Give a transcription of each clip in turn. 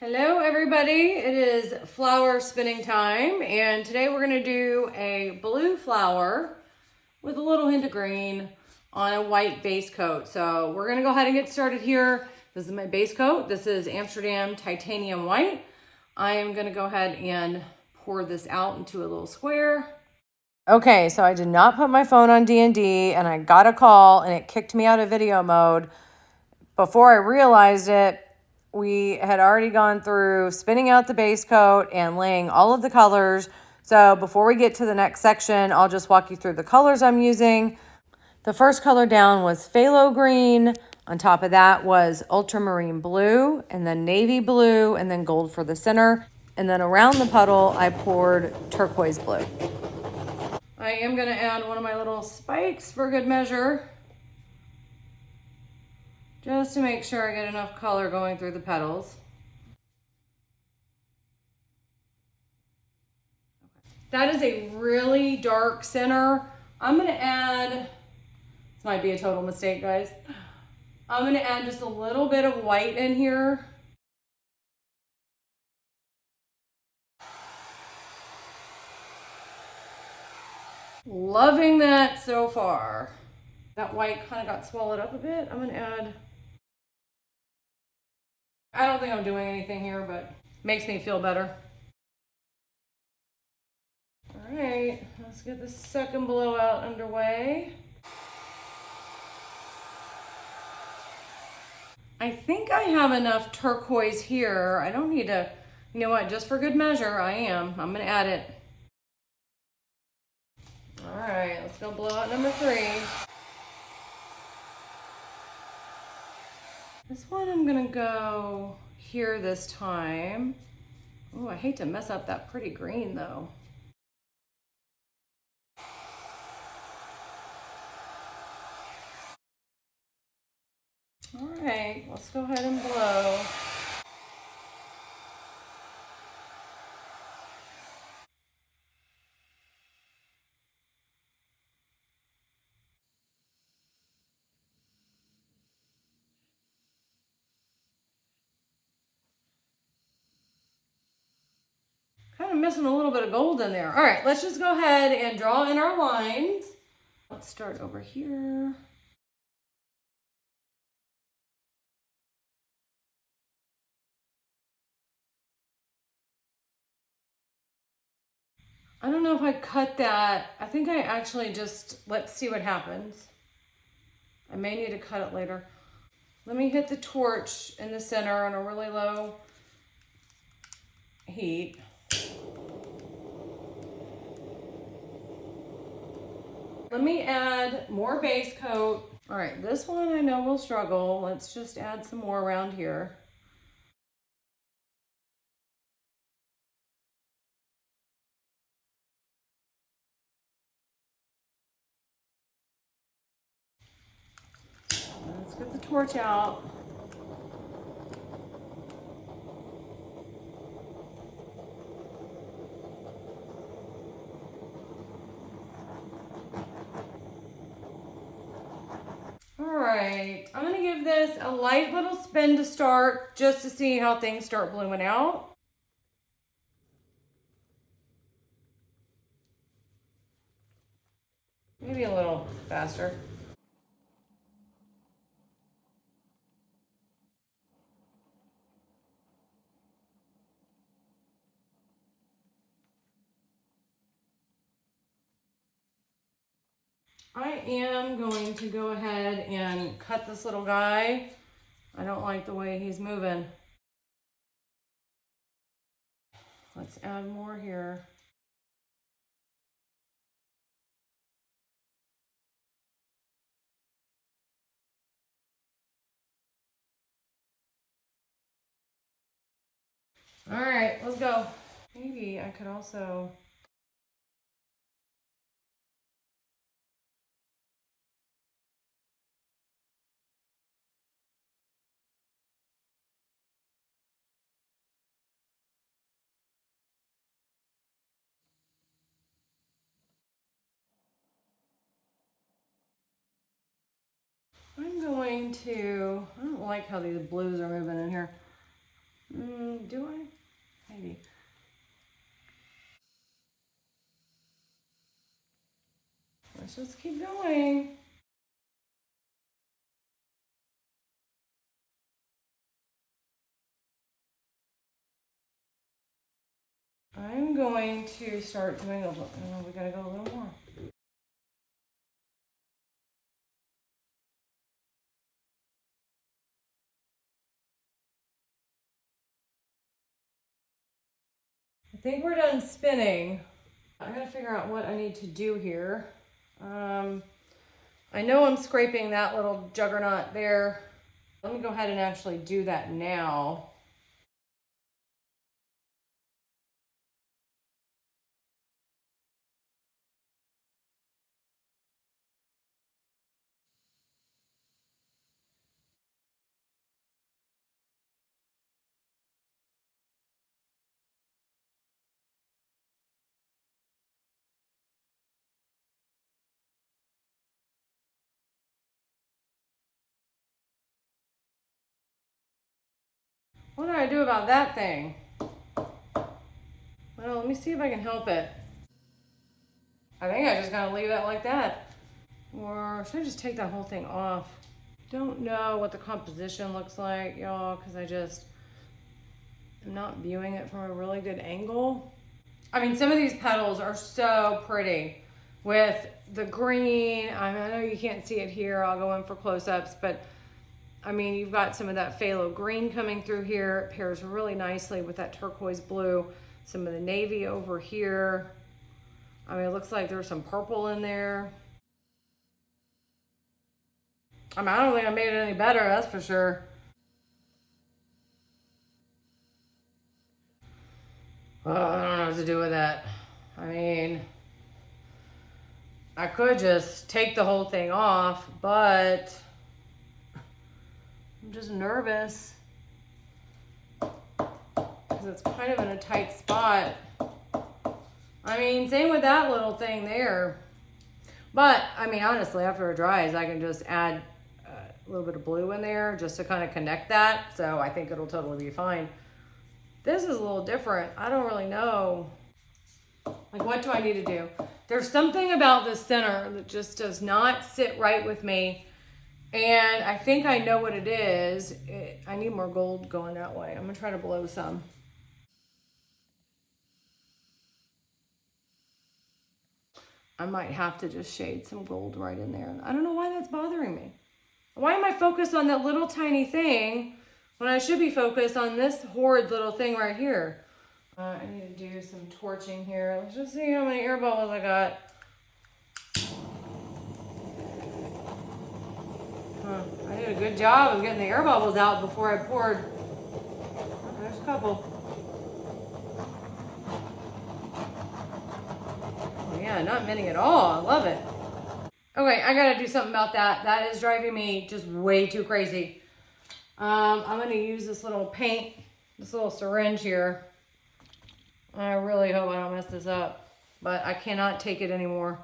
Hello everybody, it is flower spinning time, and today we're going to do a blue flower with a little hint of green on a white base coat. So we're going to go ahead and get started here. This is my base coat. This is Amsterdam titanium white. I am going to go ahead and pour this out into a little square. Okay, so I did not put my phone on D&D and I got a call and it kicked me out of video mode. Before I realized it, we had already gone through spinning out the base coat and laying all of the colors. So before we get to the next section, I'll just walk you through the colors I'm using. The first color down was phthalo green. On top of that was ultramarine blue, and then navy blue, and then gold for the center. And then around the puddle, I poured turquoise blue. I am going to add one of my little spikes for good measure, just to make sure I get enough color going through the petals. That is a really dark center. I'm gonna add, this might be a total mistake, guys. I'm gonna add just a little bit of white in here. Loving that so far. That white kind of got swallowed up a bit. I'm gonna add, I don't think I'm doing anything here, but makes me feel better. All right, let's get the second blowout underway. I think I have enough turquoise here. I don't need to, you know what, just for good measure, I'm gonna add it. All right, let's go blowout number 3. This one I'm gonna go here this time. Oh, I hate to mess up that pretty green though. All right, let's go ahead and blow. Kind of missing a little bit of gold in there. All right, let's just go ahead and draw in our lines. Let's start over here. I don't know if I cut that. I think I actually just, let's see what happens. I may need to cut it later. Let me hit the torch in the center on a really low heat. Let me add more base coat. All right, this one I know will struggle. Let's just add some more around here. Let's get the torch out. All right, I'm gonna give this a light little spin to start, just to see how things start blooming out. Maybe a little faster. I am going to go ahead and cut this little guy. I don't like the way he's moving. Let's add more here. All right, let's go. Maybe I could also, I'm going to, I don't like how these blues are moving in here. Do I? Maybe. Let's just keep going. I'm going to start doing a little, we gotta go a little more. I think we're done spinning. I gotta figure out what I need to do here. I know I'm scraping that little juggernaut there. Let me go ahead and actually do that now. What do I do about that thing? Well, let me see if I can help it. I think I just gotta leave it like that. Or should I just take that whole thing off? Don't know what the composition looks like, y'all, because I'm not viewing it from a really good angle. I mean, some of these petals are so pretty with the green. I mean, I know you can't see it here. I'll go in for close-ups, but I mean, you've got some of that phthalo green coming through here. It pairs really nicely with that turquoise blue. Some of the navy over here. I mean, it looks like there's some purple in there. I mean, I don't think I made it any better, that's for sure. I don't know what to do with that. I mean, I could just take the whole thing off, but I'm just nervous because it's kind of in a tight spot. I mean, same with that little thing there. But, I mean, honestly, after it dries, I can just add a little bit of blue in there just to kind of connect that. So I think it'll totally be fine. This is a little different. I don't really know. Like, what do I need to do? There's something about the center that just does not sit right with me. And I think I know what it is. I need more gold going that way. I'm going to try to blow some. I might have to just shade some gold right in there. I don't know why that's bothering me. Why am I focused on that little tiny thing when I should be focused on this horrid little thing right here? I need to do some torching here. Let's just see how many air bubbles I got. I did a good job of getting the air bubbles out before I poured. Oh, there's a couple. Yeah, not many at all. I love it. Okay, I gotta do something about that. That is driving me just way too crazy. I'm gonna use this little paint, this little syringe here. I really hope I don't mess this up, but I cannot take it anymore.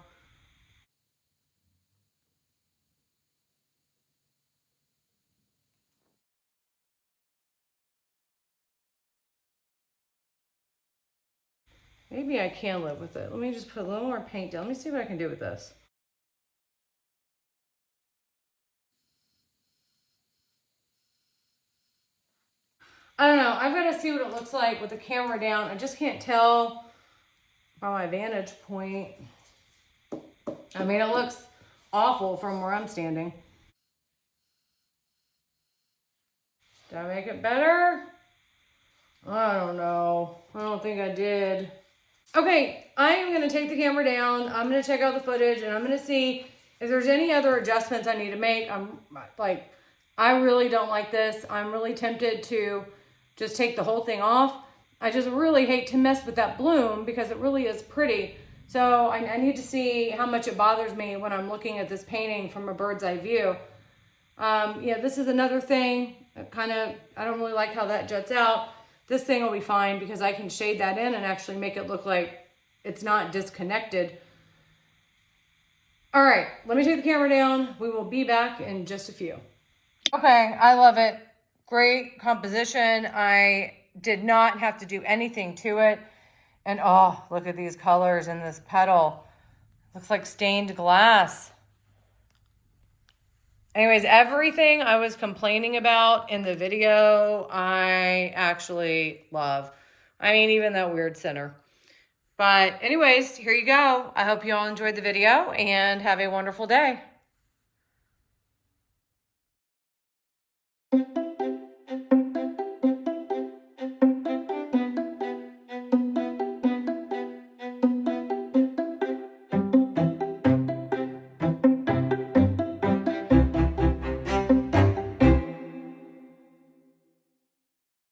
Maybe I can live with it. Let me just put a little more paint down. Let me see what I can do with this. I don't know. I've got to see what it looks like with the camera down. I just can't tell by my vantage point. I mean, it looks awful from where I'm standing. Did I make it better? I don't know. I don't think I did. Okay, I am going to take the camera down. I'm going to check out the footage and I'm going to see if there's any other adjustments I need to make. I really don't like this. I'm really tempted to just take the whole thing off. I just really hate to mess with that bloom because it really is pretty. So I need to see how much it bothers me when I'm looking at this painting from a bird's eye view. Yeah, this is another thing. I don't really like how that juts out. This thing will be fine because I can shade that in and actually make it look like it's not disconnected. All right, let me take the camera down. We will be back in just a few. Okay, I love it. Great composition. I did not have to do anything to it. And oh, look at these colors in this petal. Looks like stained glass. Anyways, everything I was complaining about in the video, I actually love. I mean, even that weird center. But anyways, here you go. I hope you all enjoyed the video and have a wonderful day.